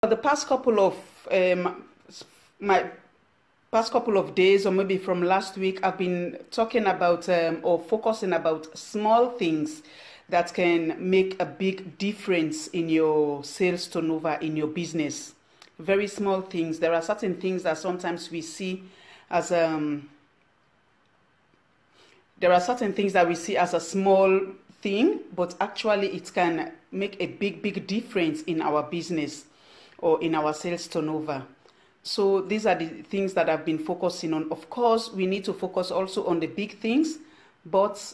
For the past couple of my past couple of days, or maybe from last week, I've been talking about or focusing about small things that can make a big difference in your sales turnover in your business. Very small things. There are certain things that sometimes we see as there are certain things that we see as a small thing, but actually it can make a big difference in our business or in our sales turnover. So these are the things that I've been focusing on. Of course, we need to focus also on the big things, but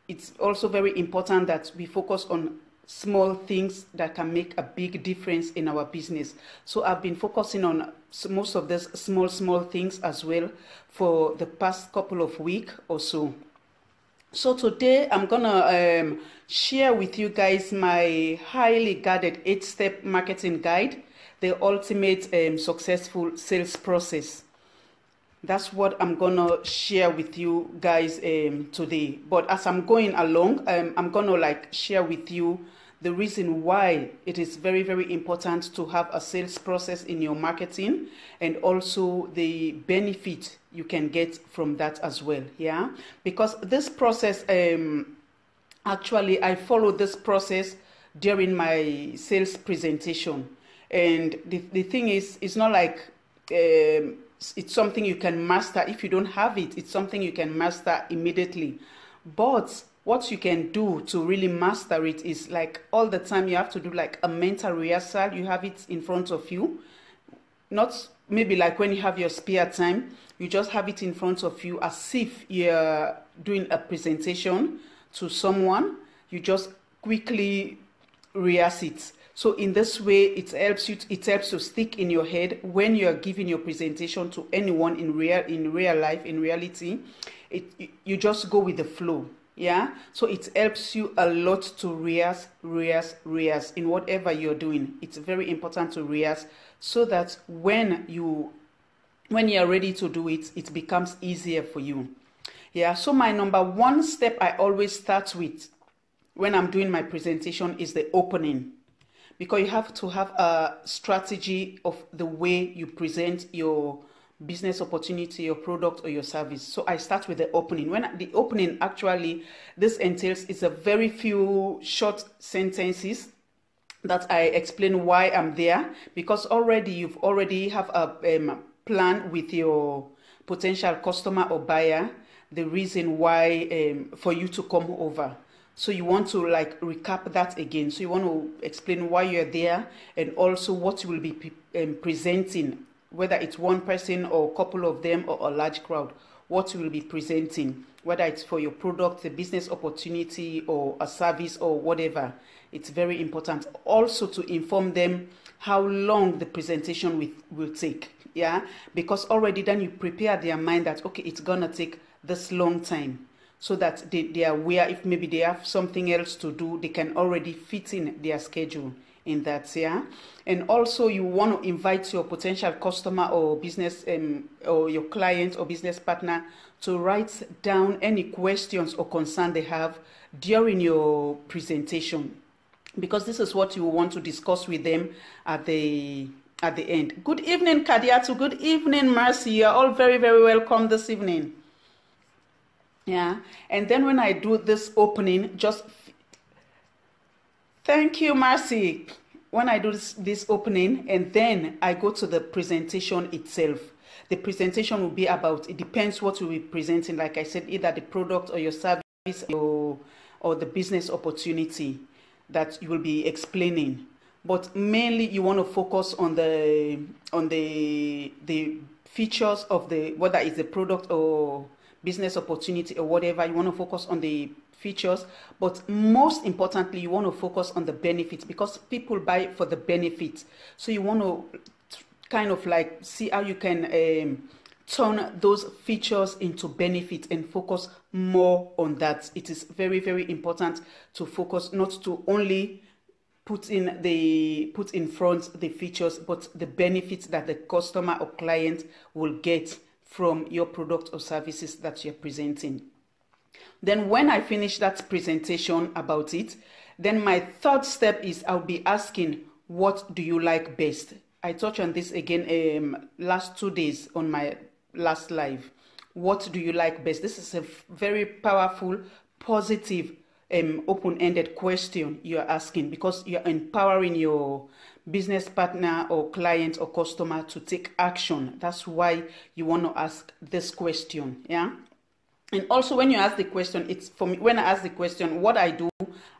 it's also very important that we focus on small things that can make a big difference in our business. So I've been focusing on most of these small things as well for the past couple of weeks or so. So today I'm gonna share with you guys my highly guided 8-step marketing guide, the ultimate successful sales process. That's what I'm gonna share with you guys today. But as I'm going along, I'm gonna share with you the reason why it is very important to have a sales process in your marketing, and also the benefit you can get from that as well. Yeah, because this process, actually I follow this process during my sales presentation. And the thing is, it's not like it's something you can master. If you don't have it, it's something you can master immediately. But what you can do to really master it is, like, all the time you have to do like a mental rehearsal. You have it in front of you, not maybe like when you have your spare time, you just have it in front of you as if you're doing a presentation to someone. You just quickly rehearse it. So in this way, it helps to stick in your head when you are giving your presentation to anyone in real life, in reality. You just go with the flow. Yeah, so it helps you a lot to rehearse in whatever you're doing. It's very important to rehearse so that when you're ready to do it, it becomes easier for you. Yeah, so my number one step I always start with when I'm doing my presentation is the opening, because you have to have a strategy of the way you present your business opportunity, your product, or your service. So I start with the opening. When the opening, actually, this entails is a very few short sentences that I explain why I'm there, because you've already have a plan with your potential customer or buyer, the reason why for you to come over. So you want to recap that again. So you want to explain why you're there, and also what you will be presenting, whether it's one person or a couple of them or a large crowd, what you will be presenting, whether it's for your product, a business opportunity, or a service, or whatever. It's very important also to inform them how long the presentation will take. Yeah, because already then you prepare their mind that, okay, it's gonna take this long time, so that they are aware. If maybe they have something else to do, they can already fit in their schedule in that. Yeah, and also you want to invite your potential customer or business or your client or business partner to write down any questions or concern they have during your presentation, because this is what you want to discuss with them at the end. Good evening, Kadiatu. Good evening, Mercy. You're all very welcome this evening. Yeah, and then when I do this opening, thank you, Marcy. When I do this opening, and then I go to the presentation itself. The presentation will be about, it depends what you'll be presenting. Like I said, either the product or your service or the business opportunity that you will be explaining. But mainly you want to focus on the features of whether it's a product or business opportunity or whatever. You want to focus on the features, but most importantly, you want to focus on the benefits, because people buy for the benefits. So you want to kind of see how you can turn those features into benefits and focus more on that. It is very important to focus, not to only put in front the features, but the benefits that the customer or client will get from your product or services that you're presenting. Then when I finish that presentation about it, then my third step is I'll be asking, what do you like best? I touched on this again last 2 days on my last live. What do you like best? This is a very powerful, positive, open-ended question you're asking, because you're empowering your business partner or client or customer to take action. That's why you want to ask this question. Yeah. And also, when you ask the question, it's for me, when I ask the question, what I do,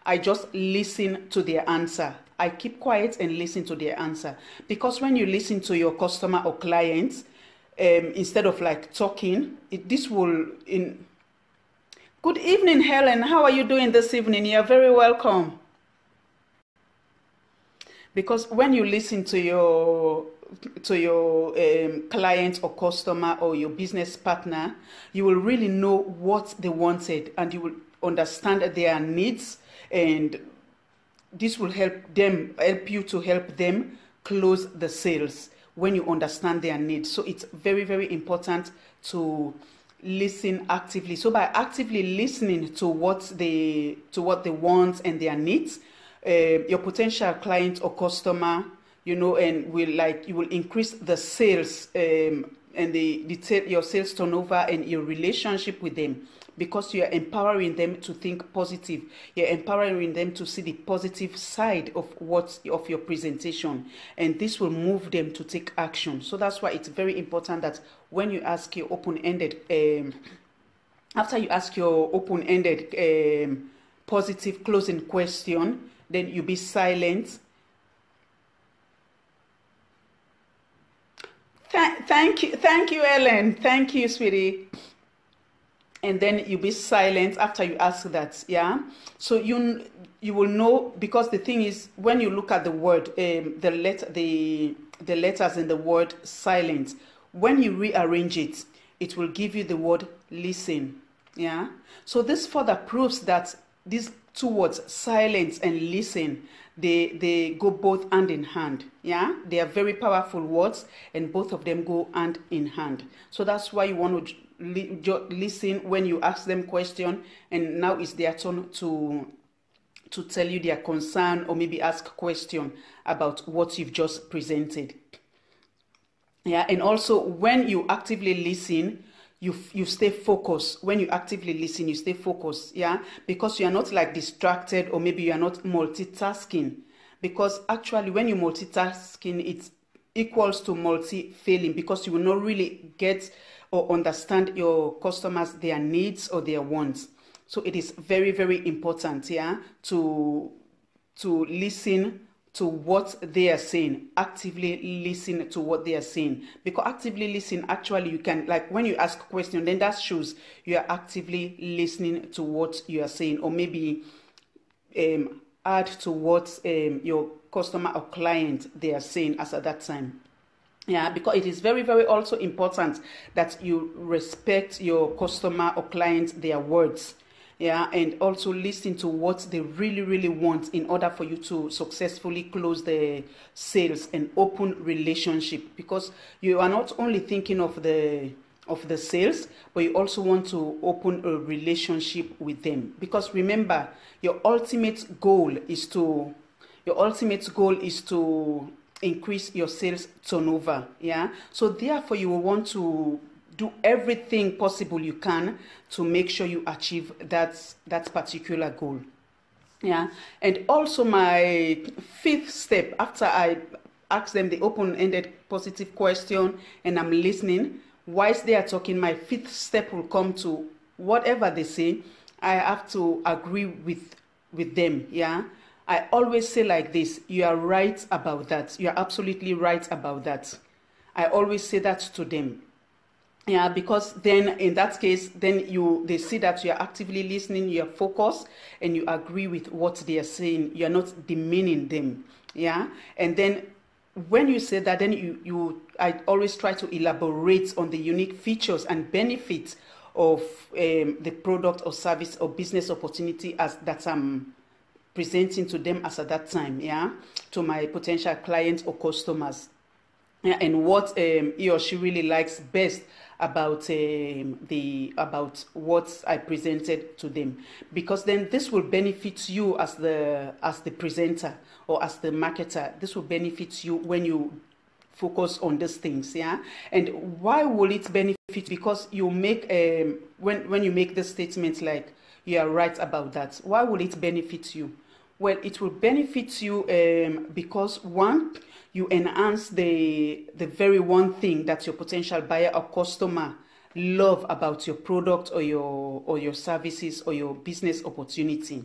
I just listen to their answer. I keep quiet and listen to their answer. Because when you listen to your customer or client, instead of like talking, this will in. Good evening, Helen. How are you doing this evening? You're very welcome. Because when you listen to your client or customer or your business partner, you will really know what they wanted, and you will understand their needs, and this will help you to help them close the sales when you understand their needs. So it's very, very important to listen actively. So by actively listening to what they want and their needs, your potential client or customer, and you will increase the sales, and your sales turnover and your relationship with them, because you are empowering them to think positive. You're empowering them to see the positive side of your presentation, and this will move them to take action. So that's why it's very important that when you ask your open-ended, after you ask your open-ended positive closing question, then you be silent. Thank you, Ellen. Thank you, sweetie. And then you be silent after you ask that. Yeah. So you will know, because the thing is, when you look at the word, the letters in the word silent, when you rearrange it, it will give you the word listen. Yeah. So this further proves that these two words, silence and listen, they go both hand in hand. Yeah, they are very powerful words, and both of them go hand in hand. So that's why you want to listen when you ask them question, and now it's their turn to tell you their concern, or maybe ask question about what you've just presented. Yeah, and also when you actively listen, you stay focused. When you actively listen, you stay focused. Yeah, because you are not like distracted, or maybe you are not multitasking. Because actually, when you multitasking, it equals to multi-failing, because you will not really get or understand your customers, their needs or their wants. So it is very, very important, yeah, to listen to what they are saying. Actively listen to what they are saying, because actively listen, actually you can, like when you ask a question, then that shows you are actively listening to what you are saying, or maybe add to what your customer or client they are saying as at that time. Yeah, because it is very, very also important that you respect your customer or client, their words. Yeah, and also listen to what they really, really want in order for you to successfully close the sales and open relationship. Because you are not only thinking of the sales, but you also want to open a relationship with them. Because remember, your ultimate goal is to increase your sales turnover. Yeah, so therefore you will want to do everything possible you can to make sure you achieve that particular goal. Yeah, and also my fifth step, after I ask them the open-ended positive question and I'm listening whilst they are talking, my fifth step will come to whatever they say, I have to agree with them. Yeah, I always say like this: you are right about that. You are absolutely right about that. I always say that to them. Yeah, because then in that case, then they see that you are actively listening, you are focused, and you agree with what they are saying. You are not demeaning them. Yeah, and then when you say that, then I always try to elaborate on the unique features and benefits of the product or service or business opportunity that I'm presenting to them as at that time. Yeah, to my potential clients or customers. Yeah, and what he or she really likes best about what I presented to them, because then this will benefit you as the presenter or as the marketer. This will benefit you when you focus on these things. Yeah. And why will it benefit? Because you make when you make the statement like you are right about that, why will it benefit you? Well, it will benefit you because one, you enhance the very one thing that your potential buyer or customer love about your product or your services or your business opportunity.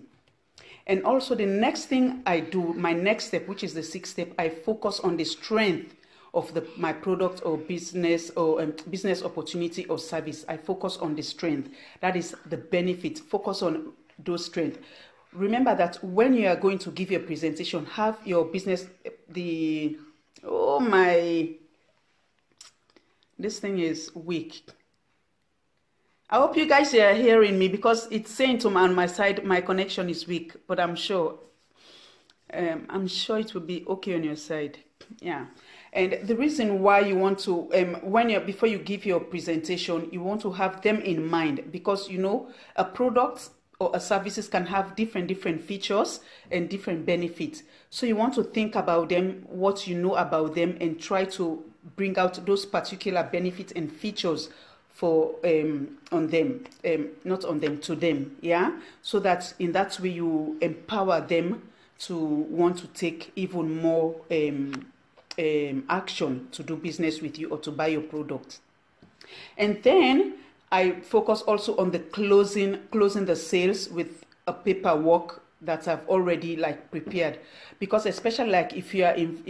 And also the next thing I do, my next step, which is the sixth step, I focus on the strength of my product or business opportunity or service. I focus on the strength. That is the benefit. Focus on those strengths. Remember that when you are going to give your presentation, have your business, this thing is weak. I hope you guys are hearing me, because it's saying on my side my connection is weak, but I'm sure it will be okay on your side. Yeah. And the reason why you want to before you give your presentation, you want to have them in mind, because a product or a services can have different features and different benefits. So you want to think about them, what you know about them, and try to bring out those particular benefits and features for on them, not on them, to them. Yeah. So that in that way you empower them to want to take even more action to do business with you or to buy your product. And then I focus also on the closing the sales with a paperwork that I've already prepared, because especially if you are in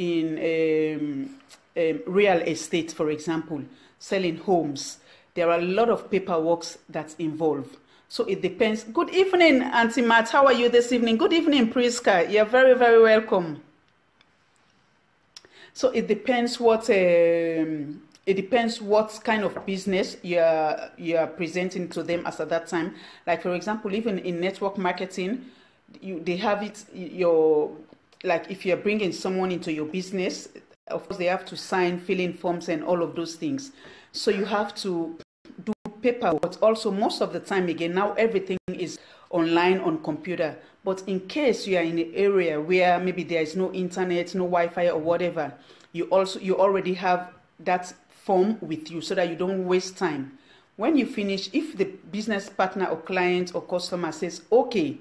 real estate, for example, selling homes, there are a lot of paperworks that's involved. So it depends. Good evening, Auntie Matt. How are you this evening? Good evening, Priska. You're very, very welcome. So it depends what kind of business you're presenting to them as at that time. Like, for example, even in network marketing, they have it, if you're bringing someone into your business, of course they have to fill in forms and all of those things. So you have to do paperwork. But also most of the time, again, now everything is online on computer. But in case you are in an area where maybe there is no internet, no Wi-Fi or whatever, you already have that form with you, so that you don't waste time. When you finish, if the business partner or client or customer says, okay,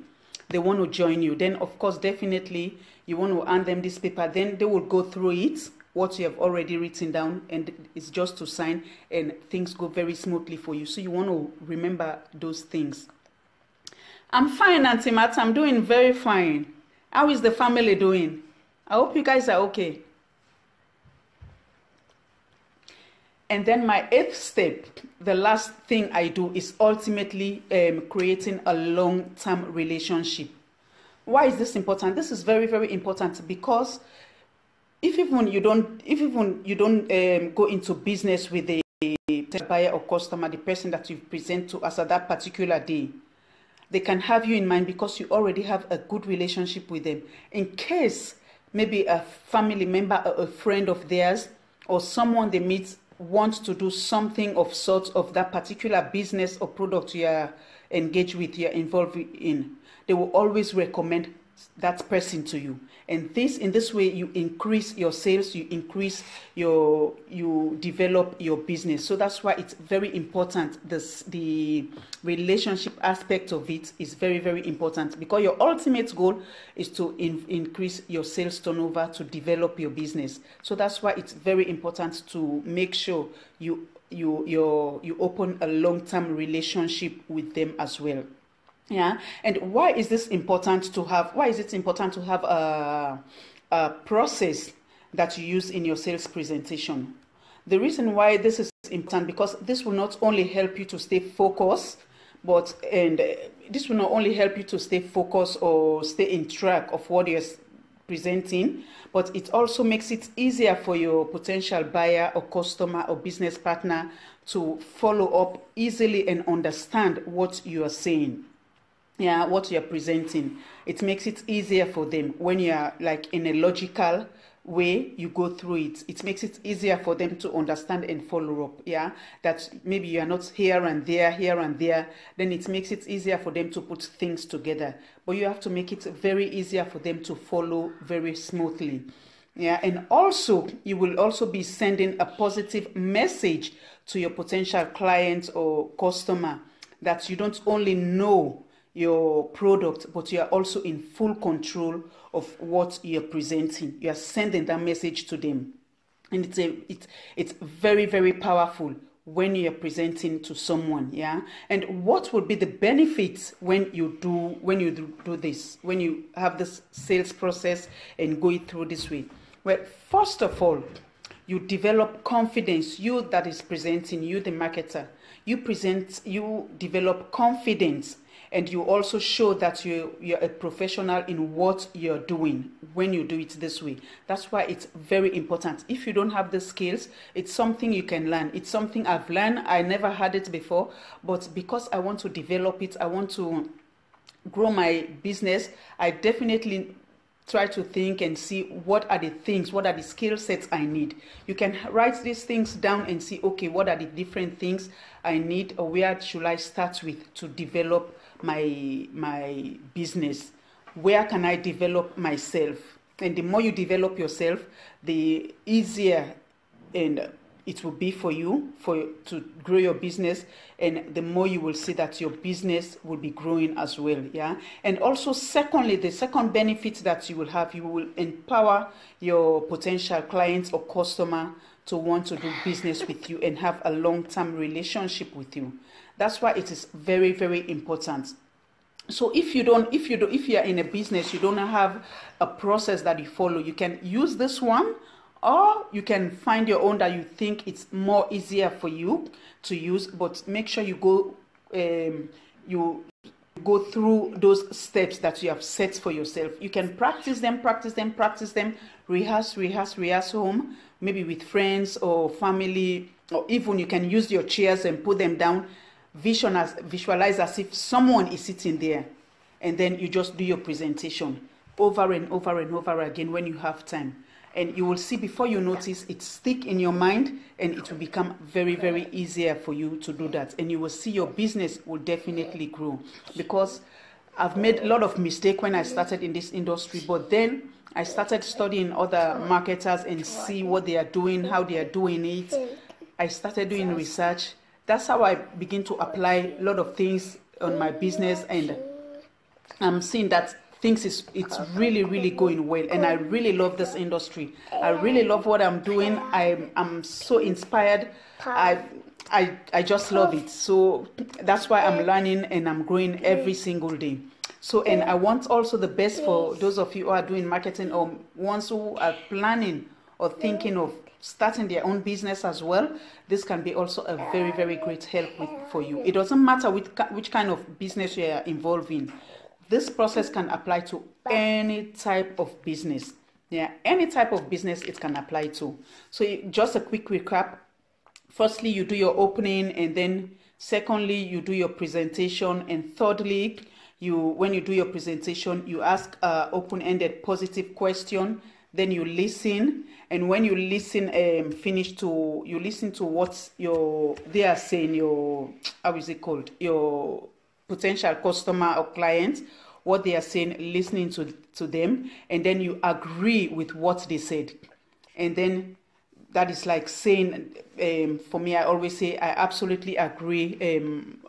they want to join you, then of course, definitely you want to hand them this paper. Then they will go through it, what you have already written down, and it's just to sign, and things go very smoothly for you. So you want to remember those things. I'm fine, Auntie Matt. I'm doing very fine. How is the family doing? I hope you guys are okay. And then my eighth step, the last thing I do, is ultimately creating a long-term relationship. Why is this important? This is very, very important, because if even you don't go into business with the buyer or customer, the person that you present to us at that particular day, they can have you in mind because you already have a good relationship with them. In case maybe a family member or a friend of theirs or someone they meet wants to do something of sort of that particular business or product you are engaged with, you are involved in, they will always recommend that person to you. And in this way you increase your sales, you develop your business. So that's why it's very important. The relationship aspect of it is very, very important, because your ultimate goal is to increase your sales turnover, to develop your business. So that's why it's very important to make sure you open a long-term relationship with them as well. Yeah. And why is this important to have? Why is it important to have a process that you use in your sales presentation? The reason why this is important, because this will not only help you to stay focused, or stay in track of what you're presenting, but it also makes it easier for your potential buyer or customer or business partner to follow up easily and understand what you are saying. Yeah, what you're presenting. It makes it easier for them when you're in a logical way, you go through it. It makes it easier for them to understand and follow up. Yeah, that maybe you are not here and there, then it makes it easier for them to put things together. But you have to make it very easier for them to follow very smoothly. Yeah, and also you will also be sending a positive message to your potential client or customer that you don't only know your product, but you are also in full control of what you're presenting. You are sending that message to them. And it's very, very powerful when you're presenting to someone. Yeah. And what will be the benefits when you do this, when you have this sales process and go it through this way? Well, first of all, you develop confidence. You that is presenting, you the marketer, you develop confidence, and you also show that you're a professional in what you're doing when you do it this way. That's why it's very important. If you don't have the skills, it's something you can learn. It's something I've learned. I never had it before, but because I want to develop it, I want to grow my business, I definitely try to think and see what are the skill sets I need. You can write these things down and see, okay, what are the different things I need, or where should I start with to develop my business? Where can I develop myself? And the more you develop yourself, the easier and it will be for you to grow your business, and the more you will see that your business will be growing as well. Yeah. And also, secondly, the second benefit that you will have, you will empower your potential clients or customer to want to do business with you and have a long-term relationship with you. That's why it is very, very important. So if you are in a business, you don't have a process that you follow, you can use this one, or you can find your own that you think it's more easier for you to use. But make sure you go through those steps that you have set for yourself. You can practice them, rehearse home, maybe with friends or family, or even you can use your chairs and put them down. Visualize as if someone is sitting there, and then you just do your presentation over and over and over again when you have time. And you will see, before you notice, it stick in your mind, and it will become very, very easier for you to do that. And you will see your business will definitely grow. Because I've made a lot of mistakes when I started in this industry, but then I started studying other marketers and see what they are doing, how they are doing it. I started doing research. That's how I begin to apply a lot of things on my business, and I'm seeing that it's really, really going well, and I really love this industry. I really love what I'm doing. I'm so inspired. I just love it. So that's why I'm learning and I'm growing every single day. So, and I want also the best for those of you who are doing marketing, or ones who are planning or thinking of starting their own business as well. This can be also a very, very great help for you. It doesn't matter which kind of business you are involved in. This process can apply to any type of business. Yeah, any type of business it can apply to. So just a quick recap. Firstly, you do your opening, and then secondly, you do your presentation, and thirdly, when you do your presentation, you ask an open-ended positive question. Then you listen, and when you listen, you listen to what they are saying. Your potential customer or client, what they are saying, listening to them, and then you agree with what they said. And then that is like saying, for me, I always say, I absolutely agree,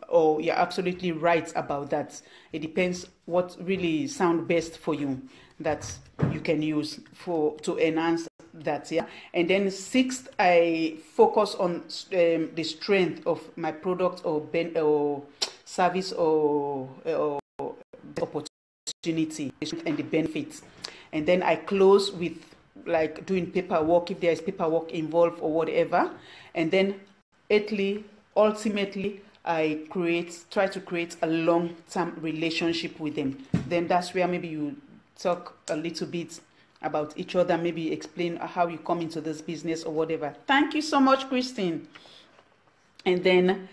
or you're absolutely right about that. It depends what really sounds best for you, that you can use to enhance that. Yeah. And then sixth, I focus on the strength of my product or service or opportunity and the benefits. And then I close with like doing paperwork if there is paperwork involved or whatever. And then ultimately I try to create a long-term relationship with them. Then that's where maybe you talk a little bit about each other, maybe explain how you come into this business or whatever. Thank you so much, Christine. And then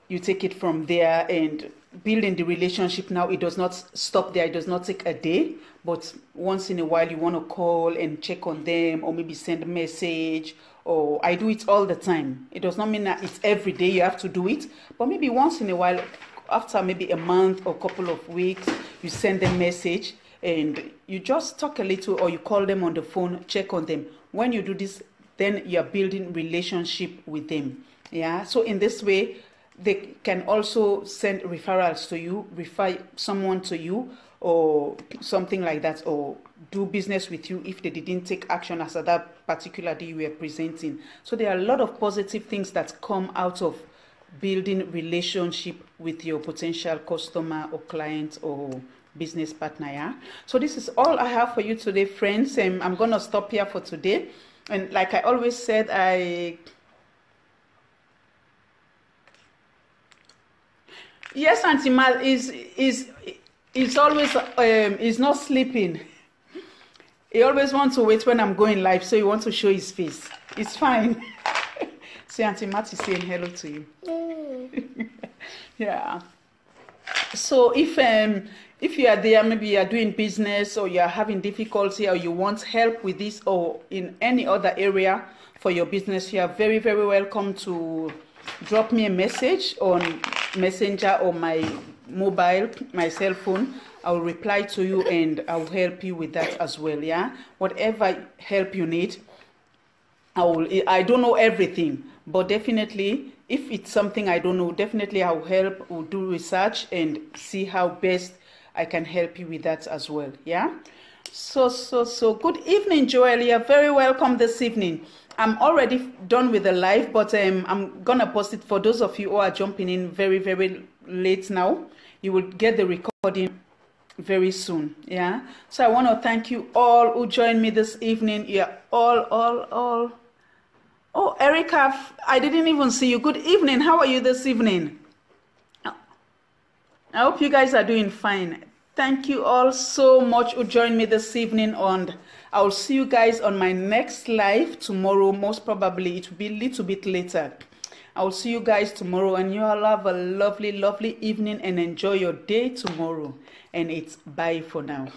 you take it from there and building the relationship. Now it does not stop there. It does not take a day, but once in a while you want to call and check on them, or maybe send a message. Or I do it all the time. It does not mean that it's every day you have to do it, but maybe once in a while, after maybe a month or a couple of weeks, you send a message and you just talk a little, or you call them on the phone, check on them. When you do this, then you're building relationship with them. Yeah, so in this way, they can also send referrals to you, refer someone to you, or something like that, or do business with you if they didn't take action as at that particular day you were presenting. So there are a lot of positive things that come out of building relationship with your potential customer or client or business partner. Yeah, so this is all I have for you today, friends. I'm gonna stop here for today. And like I always said, yes, Auntie Mal is always is not sleeping. He always wants to wait when I'm going live, so he wants to show his face. It's fine. See, Auntie Matt is saying hello to you. Yeah. So if you are there, maybe you are doing business, or you are having difficulty, or you want help with this, or in any other area for your business, you are very, very welcome to drop me a message on Messenger or my mobile, my cell phone. I will reply to you and I will help you with that as well. Yeah, whatever help you need, I don't know everything, but definitely if it's something I don't know, definitely I will help. We'll do research and see how best I can help you with that as well. Yeah. So good evening, Joel. You're very welcome this evening. I'm already done with the live, but I'm gonna post it for those of you who are jumping in very, very late now. You will get the recording very soon. Yeah, so I want to thank you all who joined me this evening. Yeah, all. Oh, Erica, I didn't even see you. Good evening. How are you this evening? I hope you guys are doing fine. Thank you all so much who joined me this evening, and I'll see you guys on my next live tomorrow. Most probably it will be a little bit later. I'll see you guys tomorrow, and you all have a lovely, lovely evening and enjoy your day tomorrow. And it's bye for now.